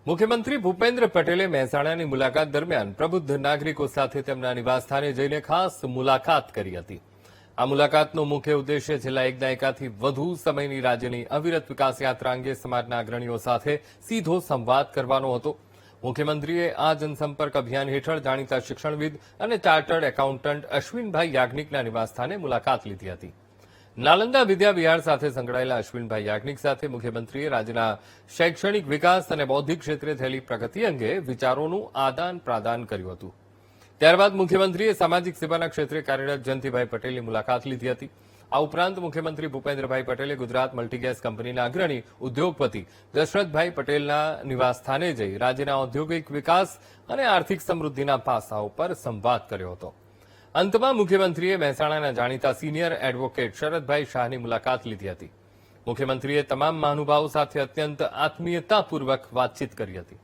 મુખ્યમંત્રી ભૂપેન્દ્ર પટેલે મહેસાણાની મુલાકાત દરમિયાન પ્રબુદ્ધ નાગરિકો સાથે તેમના નિવાસસ્થાને જઈને ખાસ મુલાકાત કરી હતી. આ મુલાકાતનો મુખ્ય ઉદ્દેશ્ય છેલ્લા એક દાયકાથી વધુ સમયની રાજ્યની અવિરત વિકાસ યાત્રા અંગે સમાજના અગ્રણીઓ સાથે સીધો સંવાદ કરવાનો હતો. મુખ્યમંત્રીએ આ જનસંપર્ક અભિયાન હેઠળ જાણીતા શિક્ષણવિદ અને ચાર્ટર્ડ એકાઉન્ટન્ટ અશ્વિનભાઈ યાજ્ઞિકના નિવાસસ્થાને મુલાકાત લીધી હતી. નાલંદા વિદ્યા વિહાર સાથે સંકળાયેલા અશ્વિનભાઈ યાજ્ઞિક સાથે મુખ્યમંત્રીએ રાજ્યના શૈક્ષણિક વિકાસ અને બૌદ્ધિક ક્ષેત્રે થયેલી પ્રગતિ અંગે વિચારોનું આદાન પ્રદાન કર્યું હતું. ત્યારબાદ મુખ્યમંત્રીએ સામાજિક સેવાના ક્ષેત્રે કાર્યરત જયંતિભાઈ પટેલની મુલાકાત લીધી હતી. આ ઉપરાંત મુખ્યમંત્રી ભૂપેન્દ્રભાઈ પટેલે ગુજરાત મલ્ટીગેસ કંપનીના અગ્રણી ઉદ્યોગપતિ દશરથભાઈ પટેલના નિવાસસ્થાને જઈ રાજ્યના ઔદ્યોગિક વિકાસ અને આર્થિક સમૃદ્ધિના પાસાઓ પર સંવાદ કર્યો હતો. અંતમાં મુખ્યમંત્રીએ મહેસાણાના જાણીતા સિનિયર એડવોકેટ શરદભાઈ શાહની મુલાકાત લીધી હતી. મુખ્યમંત્રીએ તમામ મહાનુભાવો સાથે અત્યંત આત્મીયતાપૂર્વક વાતચીત કરી હતી.